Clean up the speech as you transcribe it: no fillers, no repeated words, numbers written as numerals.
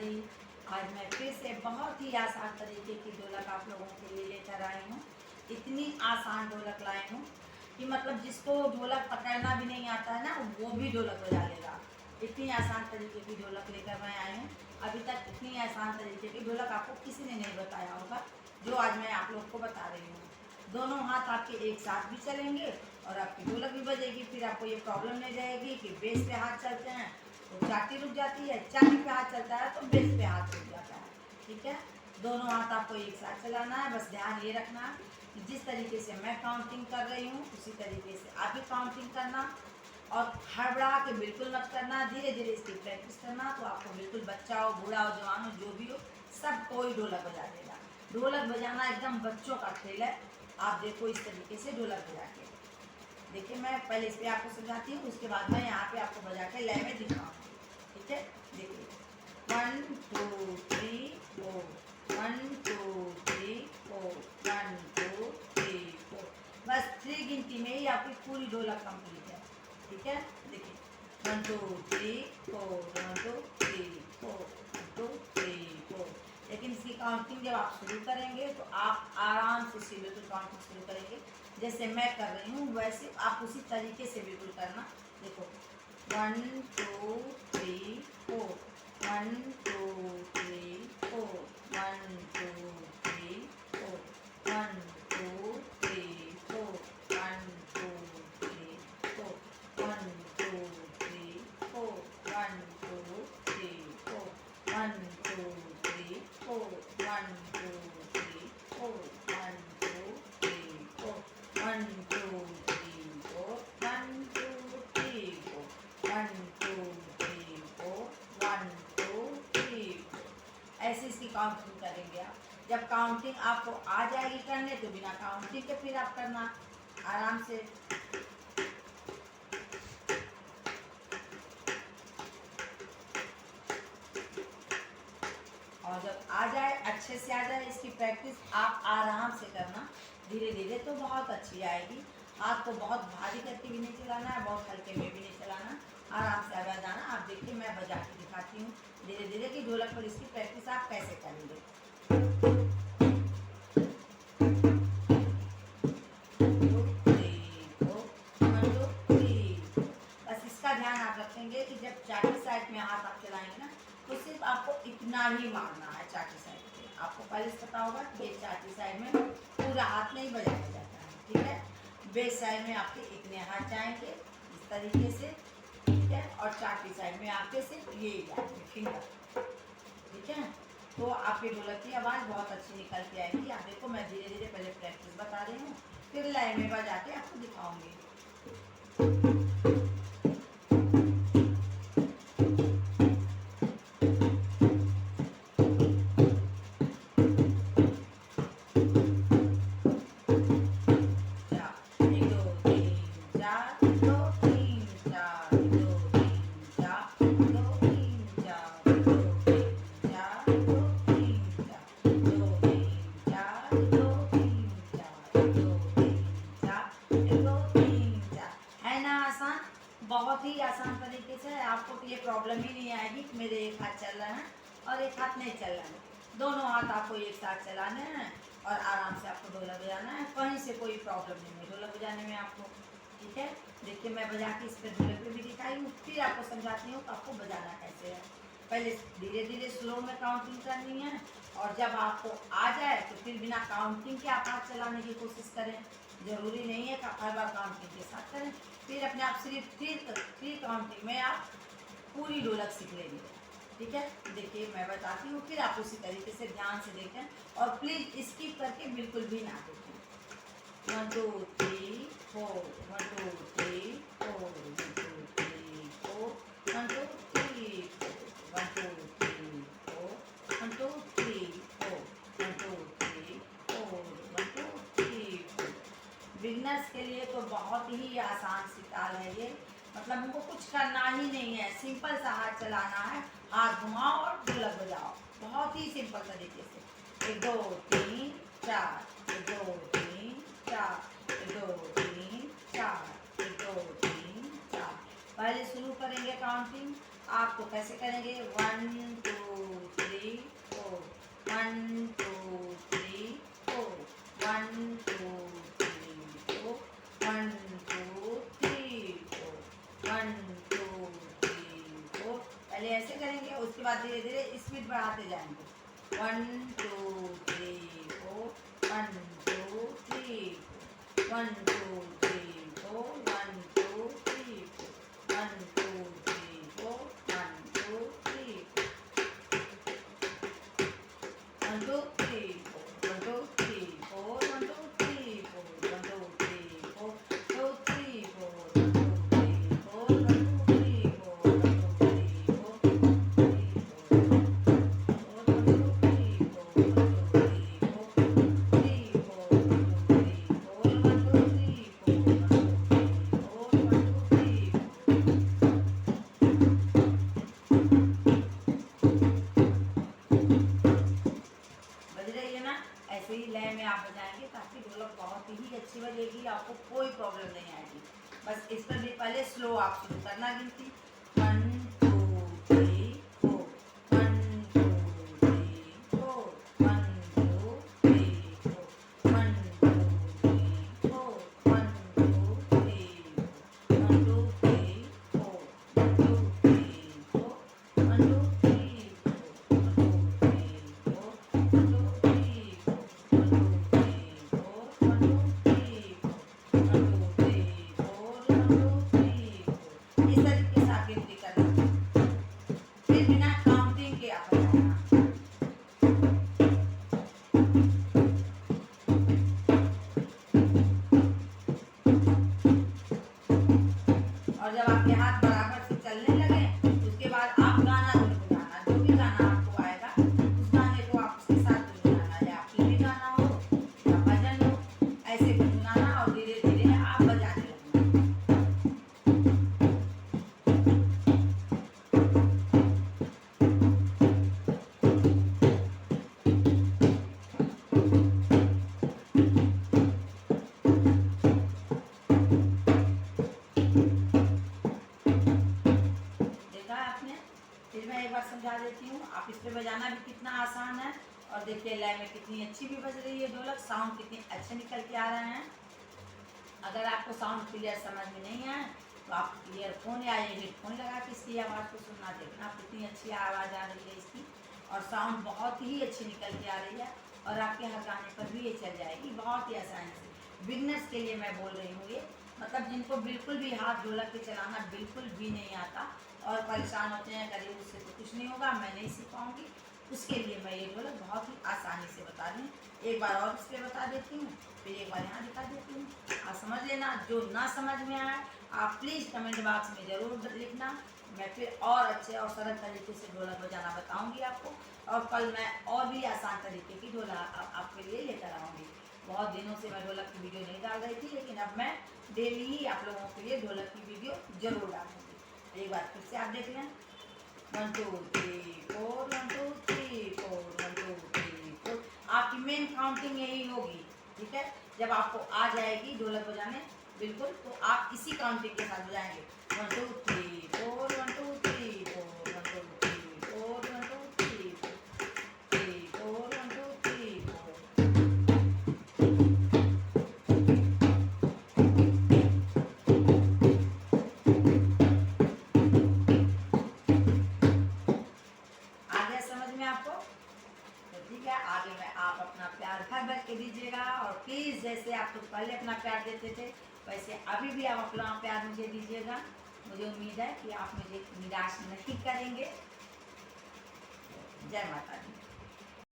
दी। आज मैं फिर से बहुत ही आसान तरीके की ढोलक आप लोगों के लिए लेकर आई हूँ। इतनी आसान ढोलक लाई हूँ कि मतलब जिसको ढोलक पकड़ना भी नहीं आता है ना, वो भी ढोलक बजा लेगा। इतनी आसान तरीके की ढोलक लेकर मैं आई हूँ। अभी तक इतनी आसान तरीके की ढोलक आपको किसी ने नहीं बताया होगा जो आज मैं आप लोग को बता रही हूँ। दोनों हाथ आपके एक साथ भी चलेंगे और आपकी ढोलक भी बजेगी। फिर आपको ये प्रॉब्लम नहीं रहेगी कि बेस पे हाथ चलते हैं तो चाटी रुक जाती है, चाटी पे हाथ चलता है तो बेस पे हाथ रुक जाता है। ठीक है, दोनों हाथ आपको एक साथ चलाना है। बस ध्यान ये रखना कि जिस तरीके से मैं काउंटिंग कर रही हूँ उसी तरीके से आप भी काउंटिंग करना और हड़बड़ा के बिल्कुल मत करना। धीरे धीरे इसकी प्रैक्टिस करना तो आपको बिल्कुल बच्चा हो, बूढ़ा हो, जवान हो, जो भी हो, सब कोई ढोलक बजा देगा। ढोलक बजाना एकदम बच्चों का खेल है। आप देखो इस तरीके से ढोलक बजा के देखिए। मैं पहले इस पर आपको समझाती हूँ, उसके बाद मैं यहाँ पे आपको बजा के लय में दिखाऊंगी। ठीक है, देखिए 1 2 3 4, 1 2 3 4, 1 2 3 4। बस 3 गिनती में ही आपकी पूरी ढोलक कंप्लीट है। ठीक है, देखिए 1 2 3 4, 1 2 3 4, 1 2 3 4। लेकिन इसकी काउंटिंग जब आप शुरू करेंगे तो आप आराम से बिल्कुल काउंटिंग शुरू करेंगे। जैसे मैं कर रही हूँ वैसे आप उसी तरीके से बिल्कुल करना। देखो 1 2 3 4, 1 2 3 4, 1 2 3 4, 1 2 3 4, 1 2 3 4, 1 2 3 4, 1 2 3 4, 1 2 3 4, 1 2 3 4, 1 2 3 4, 1 2 3 4, 1 2 3 4, 1 2 3 4, 1 2 3 4। ऐसे इसकी काउंटिंग करेंगे आप। जब काउंटिंग आपको आ जाएगी करने तो बिना काउंटिंग के फिर आप करना आराम से। और जब आ जाए, अच्छे से आ जाए इसकी प्रैक्टिस, आप आराम से करना धीरे धीरे तो बहुत अच्छी आएगी। हाथ को बहुत भारी करके भी नहीं चलाना है, बहुत हल्के में भी नहीं चलाना, आराम से आगे जाना। आप देखिए मैं बजा के दिखाती हूँ धीरे धीरे कि ढोलक पर इसकी प्रैक्टिस आप कैसे करेंगे। बस इसका ध्यान आप रखेंगे कि जब चाटी साइड में हाथ आप चलाएंगे ना तो सिर्फ आपको इतना ही मारना है चाटी साइड पे। आपको पहले से पता होगा कि ये चाटी साइड में पूरा हाथ नहीं बजाया जाता है। ठीक है, बेस साइड में आपके इतने हाथ जाएंगे इस तरीके से। ठीक है, और चाटी साइड में आपके सिर्फ ये जाएंगे फिंगर। ठीक है, तो आपकी ढोलक की आवाज़ बहुत अच्छी निकल के आएगी। आप देखो मैं धीरे धीरे पहले प्रैक्टिस बता रही हूँ, फिर लय में बजा के आपको दिखाऊंगी। बहुत ही आसान तरीके से आपको तो ये प्रॉब्लम ही नहीं आएगी कि मेरे एक हाथ चल रहा है और एक हाथ नहीं चल रहा है। दोनों हाथ आपको एक साथ चलाने हैं और आराम से आपको ढोलक बजाना है। कहीं से कोई प्रॉब्लम नहीं है ढोलक बजाने में आपको। ठीक है, देखिए मैं बजा के इस पर ढोलक पे भी दिखाई हूँ, फिर आपको समझाती हूँ कि आपको बजाना कैसे है। पहले धीरे धीरे स्लो में काउंटिंग करनी है और जब आपको आ जाए तो फिर बिना काउंटिंग के आप हाथ चलाने की कोशिश करें। ज़रूरी नहीं है कि आप हर बार काउंटिंग के साथ करें। फिर अपने आप सिर्फ थ्री काउंटिंग में आप पूरी ढोलक सीख लेंगे। ठीक है, देखिए मैं बताती हूँ, फिर आप उसी तरीके से ध्यान से देखें और प्लीज़ स्किप करके बिल्कुल भी ना देखें। 1 2 3 4, 1 2 3 4, 1 2 3 4, 1 2 3 4, 1 2 3 4, 1 2 3 4, 1 2 3 4, 1 2 3 4। बिगनर्स के लिए तो बहुत ही आसान सी ताल है ये। मतलब उनको कुछ करना ही नहीं है, सिंपल सा हाथ चलाना है, हाथ घुमाओ और ढोलक बजाओ, बहुत ही सिंपल तरीके से। 1 2 3 4, 1 2 3 4, 1 2 3 4, 1 2 3 4। पहले शुरू करेंगे काउंटिंग। आप तो कैसे करेंगे 1 2 3 4 1 2 3 4 1 2 3 4 1 2 3 4 1 2 3 4। पहले ऐसे करेंगे, उसके बाद धीरे धीरे स्पीड बढ़ाते जाएंगे। 1 2 3 4 1 2 3 4 1 2 3 4 1 2 3 4 1 2 3 4 1 2 3 1 2 3 4 1 2 3 4 1 2 3 4 1 2 3 4 2 3 4 1 2 3 4 1 2 3 4 1 2 3 4 ऐसे ही लय में आप बजाएंगे ताकि ढोलक बहुत ही अच्छी बजेगी, आपको कोई प्रॉब्लम नहीं आएगी। बस इस पर भी पहले स्लो आप शुरू करना गिनती 1 2 3 4 1 2 3 4 1 2 3 4 1 2 3 4 1 2 3 4 1 2 3 4 1 2 3 4 1 2 3 इस तरीके से आप गिनती करना, फिर बिना काउंटिंग के आप बजाना। और जब आपके हाथ बराबर से चलने लगे उसके बाद आप गाना गुनगुनाना, जो भी गाना आपको आएगा उस गाने को आप उसके साथ गुनगुनाना, या फिल्मी गाना हो या भजन हो, ऐसे गुनगुनाना और धीरे धीरे आप बजाने लगना। देखा आपने? फिर मैं एक बार समझा देती हूँ, आप इस पे बजाना भी कितना आसान है, और देखिए लय में कितनी अच्छी भी बज रही है ढोलक, साउंड कितने अच्छे निकल के आ रहे हैं। अगर आपको साउंड क्लियर समझ में नहीं आए तो आप ईयरफोन या हेडफोन लगा के इसकी आवाज़ को सुनना, देखना कितनी अच्छी आवाज़ आ रही है इसकी, और साउंड बहुत ही अच्छी निकल के आ रही है, और आपके हर गाने पर भी ये चल जाएगी बहुत ही आसानी से। बिगनर्स के लिए मैं बोल रही हूँ ये, मतलब जिनको बिल्कुल भी हाथ ढोलक के चलाना बिल्कुल भी नहीं आता और परेशान होते हैं, करीब उससे तो कुछ नहीं होगा, मैं नहीं सिखाऊंगी, उसके लिए मैं ये ढोलक बहुत ही आसानी से बता रही हूँ। एक बार और इस पर बता देती हूँ, फिर एक बार यहाँ दिखा देती हूँ, आप समझ लेना। जो ना समझ में आए आप प्लीज़ कमेंट बॉक्स में ज़रूर लिखना, मैं फिर और अच्छे और सरल तरीके से ढोलक बजाना बताऊँगी आपको, और कल मैं और भी आसान तरीके की ढोलक आपके लिए लेकर आऊँगी। बहुत दिनों से मैं ढोलक की वीडियो नहीं डाल रही थी, लेकिन अब मैं डेली ही आप लोगों के लिए ढोलक की वीडियो जरूर डालूँगी। एक बार फिर से आप देख लें, 1 2 3 4 1 2 3 4 1 2 3 4। आपकी मेन काउंटिंग यही होगी, ठीक है। जब आपको आ जाएगी ढोलक बजाने बिल्कुल, तो आप इसी काउंटिंग के साथ बजाएंगे 1 2 3 4 1 2 3 4 1 2 3 4 1 2 3 3 4 1 2 3 आ गया समझ में आपको? तो ठीक है, आगे में आप अपना प्यार भर भर के दीजिएगा, और प्लीज़ जैसे आप तो पहले अपना प्यार देते थे वैसे अभी भी आप अपना प्यार मुझे दीजिएगा। मुझे उम्मीद है कि आप मुझे निराश नहीं करेंगे। जय माता दी।